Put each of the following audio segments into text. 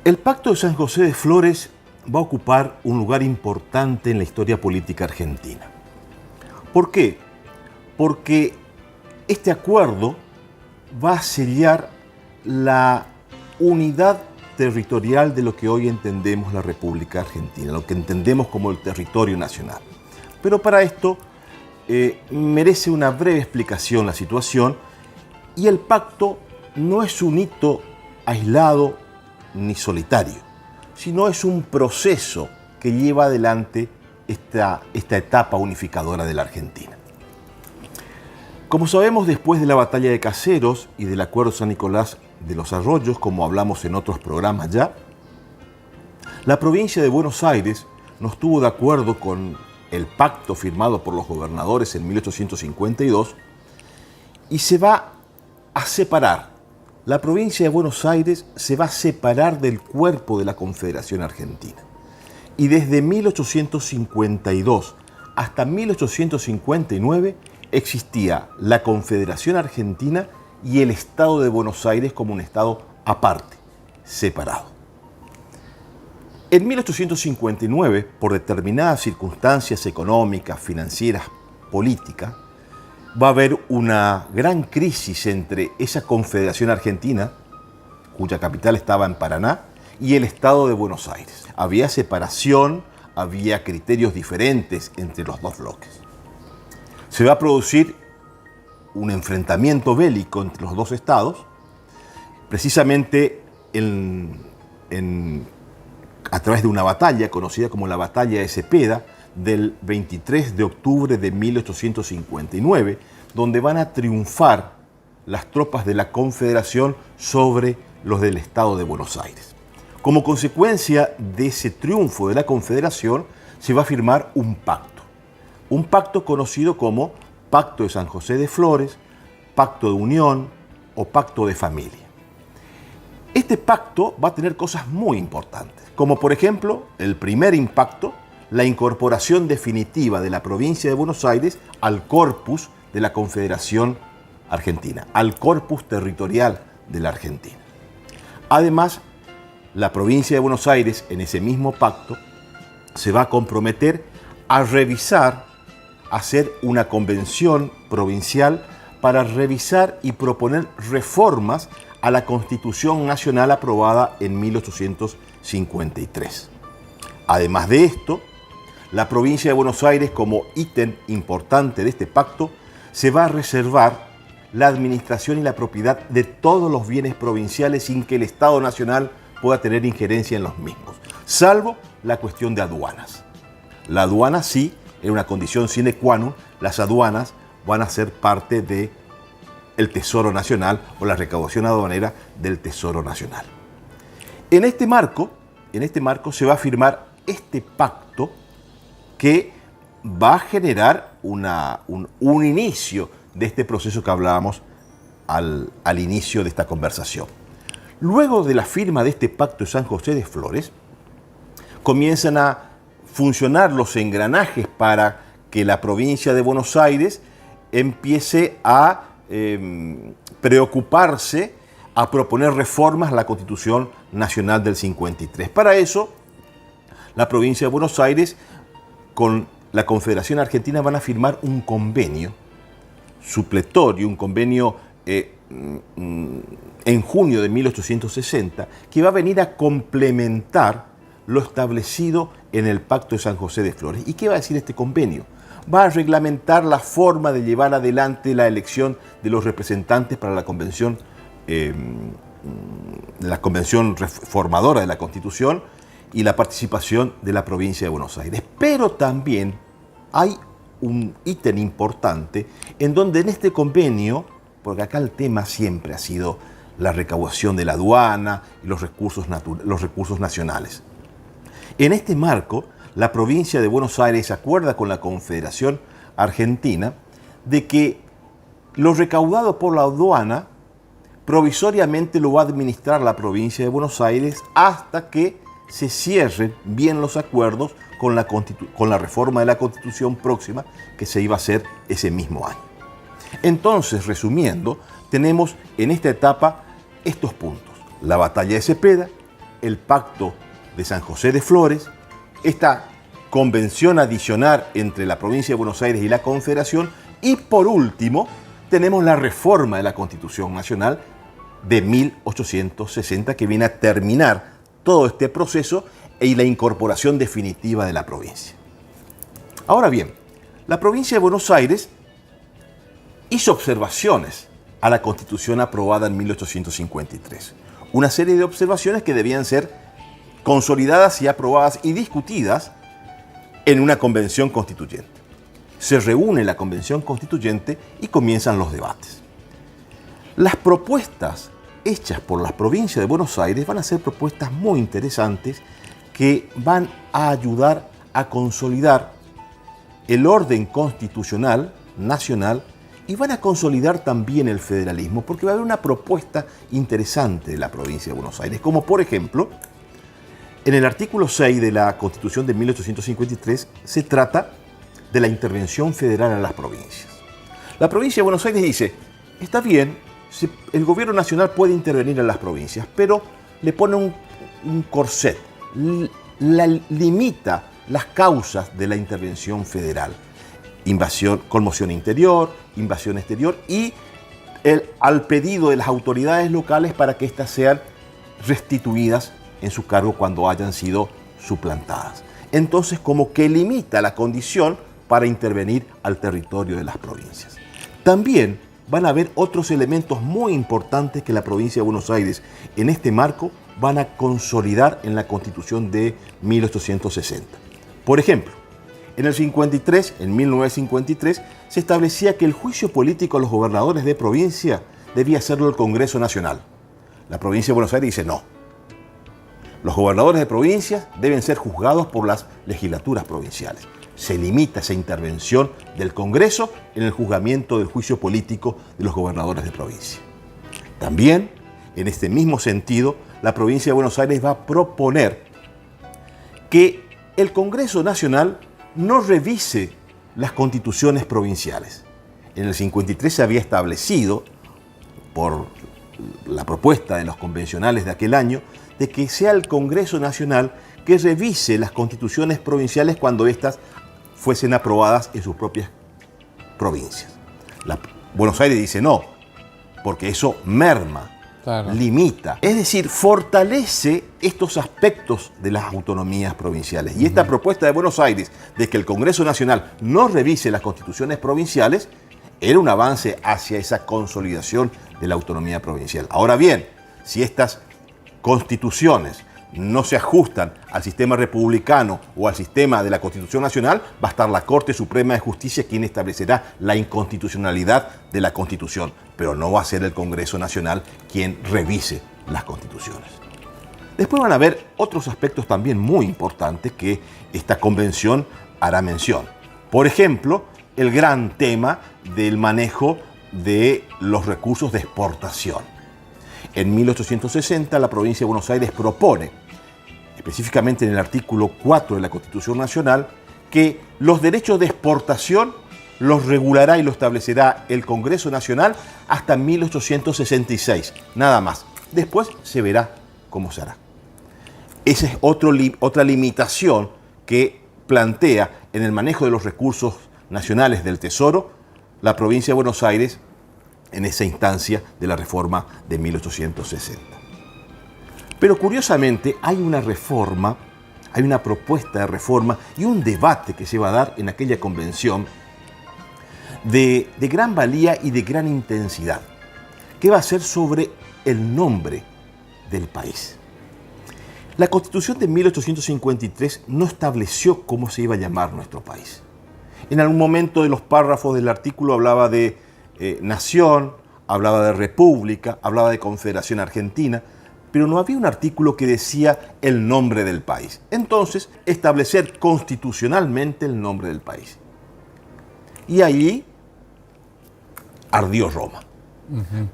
El Pacto de San José de Flores va a ocupar un lugar importante en la historia política argentina. ¿Por qué? Porque este acuerdo va a sellar la unidad territorial de lo que hoy entendemos la República Argentina, lo que entendemos como el territorio nacional. Pero para esto merece una breve explicación la situación, y el pacto no es un hito aislado ni solitario, sino es un proceso que lleva adelante esta etapa unificadora de la Argentina. Como sabemos, después de la batalla de Caseros y del Acuerdo San Nicolás de los Arroyos, como hablamos en otros programas ya, la provincia de Buenos Aires no estuvo de acuerdo con el pacto firmado por los gobernadores en 1852 y se va a separar. La provincia de Buenos Aires se va a separar del cuerpo de la Confederación Argentina. Y desde 1852 hasta 1859 existía la Confederación Argentina y el Estado de Buenos Aires como un Estado aparte, separado. En 1859, por determinadas circunstancias económicas, financieras, políticas, va a haber una gran crisis entre esa Confederación Argentina, cuya capital estaba en Paraná, y el Estado de Buenos Aires. Había separación, había criterios diferentes entre los dos bloques. Se va a producir un enfrentamiento bélico entre los dos estados, precisamente a través de una batalla conocida como la Batalla de Cepeda, del 23 de octubre de 1859, donde van a triunfar las tropas de la Confederación sobre los del Estado de Buenos Aires. Como consecuencia de ese triunfo de la Confederación, se va a firmar un pacto conocido como Pacto de San José de Flores, Pacto de Unión o Pacto de Familia. Este pacto va a tener cosas muy importantes, como por ejemplo el primer impacto, la incorporación definitiva de la provincia de Buenos Aires al corpus de la Confederación Argentina, al corpus territorial de la Argentina. Además, la provincia de Buenos Aires, en ese mismo pacto, se va a comprometer a revisar, a hacer una convención provincial para revisar y proponer reformas a la Constitución Nacional aprobada en 1853. Además de esto, la provincia de Buenos Aires, como ítem importante de este pacto, se va a reservar la administración y la propiedad de todos los bienes provinciales sin que el Estado Nacional pueda tener injerencia en los mismos, salvo la cuestión de aduanas. La aduana sí, es una condición sine qua non, las aduanas van a ser parte del Tesoro Nacional o la recaudación aduanera del Tesoro Nacional. En este marco se va a firmar este pacto que va a generar un inicio de este proceso que hablábamos al inicio de esta conversación. Luego de la firma de este Pacto de San José de Flores, comienzan a funcionar los engranajes para que la provincia de Buenos Aires empiece a preocuparse, a proponer reformas a la Constitución Nacional del 53. Para eso, la provincia de Buenos Aires con la Confederación Argentina van a firmar un convenio supletorio, un convenio en junio de 1860, que va a venir a complementar lo establecido en el Pacto de San José de Flores. ¿Y qué va a decir este convenio? Va a reglamentar la forma de llevar adelante la elección de los representantes para la convención reformadora de la Constitución y la participación de la provincia de Buenos Aires. Pero también hay un ítem importante en donde en este convenio, porque acá el tema siempre ha sido la recaudación de la aduana y los recursos nacionales. En este marco, la provincia de Buenos Aires acuerda con la Confederación Argentina de que lo recaudado por la aduana provisoriamente lo va a administrar la provincia de Buenos Aires hasta que se cierren bien los acuerdos con la reforma de la Constitución próxima que se iba a hacer ese mismo año. Entonces, resumiendo, tenemos en esta etapa estos puntos: la batalla de Cepeda, el Pacto de San José de Flores, esta convención adicional entre la provincia de Buenos Aires y la Confederación, y por último tenemos la reforma de la Constitución Nacional de 1860, que viene a terminar todo este proceso y la incorporación definitiva de la provincia. Ahora bien, la provincia de Buenos Aires hizo observaciones a la Constitución aprobada en 1853. Una serie de observaciones que debían ser consolidadas y aprobadas y discutidas en una convención constituyente. Se reúne la convención constituyente y comienzan los debates. Las propuestas hechas por la provincia de Buenos Aires van a ser propuestas muy interesantes que van a ayudar a consolidar el orden constitucional nacional y van a consolidar también el federalismo, porque va a haber una propuesta interesante de la provincia de Buenos Aires, como por ejemplo, en el artículo 6 de la Constitución de 1853 se trata de la intervención federal a las provincias. La provincia de Buenos Aires dice, está bien, el gobierno nacional puede intervenir en las provincias, pero le pone un corset, limita las causas de la intervención federal. Invasión, conmoción interior, invasión exterior y al pedido de las autoridades locales para que éstas sean restituidas en su cargo cuando hayan sido suplantadas. Entonces, como que limita la condición para intervenir al territorio de las provincias. También van a haber otros elementos muy importantes que la provincia de Buenos Aires en este marco van a consolidar en la Constitución de 1860. Por ejemplo, en el 53, en 1953, se establecía que el juicio político a los gobernadores de provincia debía hacerlo el Congreso Nacional. La provincia de Buenos Aires dice no. Los gobernadores de provincias deben ser juzgados por las legislaturas provinciales. Se limita esa intervención del Congreso en el juzgamiento del juicio político de los gobernadores de provincia. También, en este mismo sentido, la provincia de Buenos Aires va a proponer que el Congreso Nacional no revise las constituciones provinciales. En el 53 se había establecido, por la propuesta de los convencionales de aquel año, de que sea el Congreso Nacional que revise las constituciones provinciales cuando éstas fuesen aprobadas en sus propias provincias. Buenos Aires dice no, porque eso merma, claro, limita, es decir, fortalece estos aspectos de las autonomías provinciales. Y esta propuesta de Buenos Aires de que el Congreso Nacional no revise las constituciones provinciales era un avance hacia esa consolidación de la autonomía provincial. Ahora bien, si estas constituciones no se ajustan al sistema republicano o al sistema de la Constitución Nacional, va a estar la Corte Suprema de Justicia quien establecerá la inconstitucionalidad de la Constitución, pero no va a ser el Congreso Nacional quien revise las constituciones. Después van a haber otros aspectos también muy importantes que esta convención hará mención. Por ejemplo, el gran tema del manejo de los recursos de exportación. En 1860 la provincia de Buenos Aires propone, específicamente en el artículo 4 de la Constitución Nacional, que los derechos de exportación los regulará y los establecerá el Congreso Nacional hasta 1866, nada más. Después se verá cómo se hará. Esa es otra limitación que plantea en el manejo de los recursos nacionales del Tesoro la provincia de Buenos Aires en esa instancia de la reforma de 1860. Pero curiosamente hay una reforma, hay una propuesta de reforma y un debate que se va a dar en aquella convención de gran valía y de gran intensidad, que va a ser sobre el nombre del país. La Constitución de 1853 no estableció cómo se iba a llamar nuestro país. En algún momento de los párrafos del artículo hablaba de nación, hablaba de república, hablaba de confederación argentina, pero no había un artículo que decía el nombre del país. Entonces, establecer constitucionalmente el nombre del país. Y allí ardió Roma,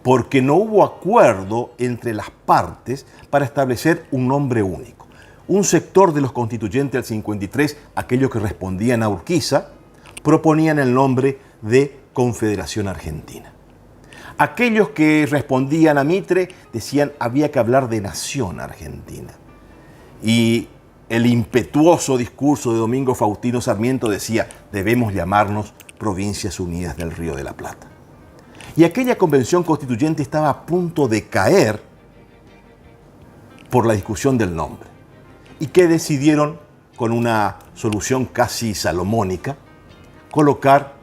porque no hubo acuerdo entre las partes para establecer un nombre único. Un sector de los constituyentes del 53, aquellos que respondían a Urquiza, proponían el nombre de Confederación Argentina. Aquellos que respondían a Mitre decían había que hablar de Nación Argentina. Y el impetuoso discurso de Domingo Faustino Sarmiento decía: debemos llamarnos Provincias Unidas del Río de la Plata. Y aquella convención constituyente estaba a punto de caer por la discusión del nombre. ¿Y qué decidieron, con una solución casi salomónica? Colocar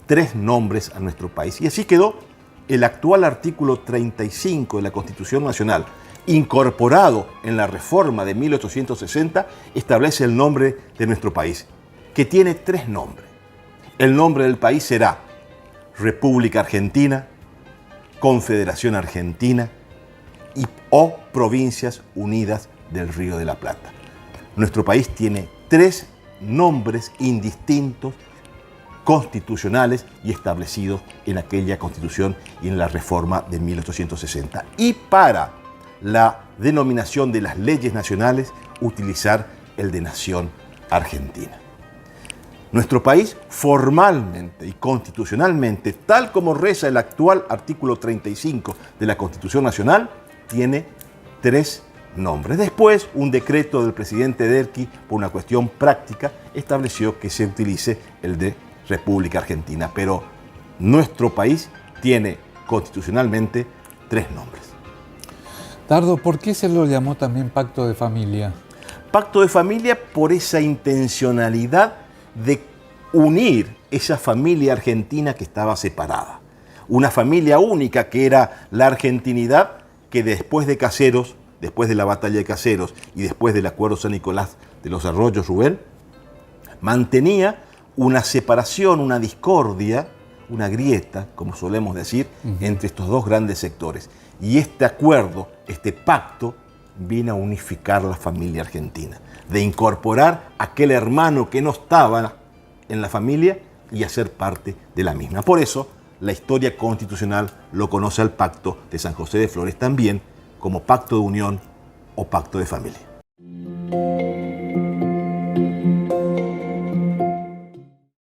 3 nombres a nuestro país. Y así quedó el actual artículo 35 de la Constitución Nacional, incorporado en la reforma de 1860, establece el nombre de nuestro país, que tiene 3 nombres. El nombre del país será República Argentina, Confederación Argentina o Provincias Unidas del Río de la Plata. Nuestro país tiene 3 nombres indistintos, constitucionales y establecidos en aquella Constitución y en la reforma de 1860. Y para la denominación de las leyes nacionales, utilizar el de Nación Argentina. Nuestro país, formalmente y constitucionalmente, tal como reza el actual artículo 35 de la Constitución Nacional, tiene 3 nombres. Después, un decreto del presidente Derqui, por una cuestión práctica, estableció que se utilice el de República Argentina. Pero nuestro país tiene constitucionalmente 3 nombres. Dardo, ¿por qué se lo llamó también Pacto de Familia? Pacto de Familia por esa intencionalidad de unir esa familia argentina que estaba separada. Una familia única que era la argentinidad, que después de Caseros, después de la batalla de Caseros y después del acuerdo San Nicolás de los Arroyos, Rubén, mantenía una separación, una discordia, una grieta, como solemos decir, entre estos 2 grandes sectores. Y este acuerdo, este pacto, viene a unificar la familia argentina, de incorporar a aquel hermano que no estaba en la familia y hacer parte de la misma. Por eso, la historia constitucional lo conoce al Pacto de San José de Flores también como Pacto de Unión o Pacto de Familia.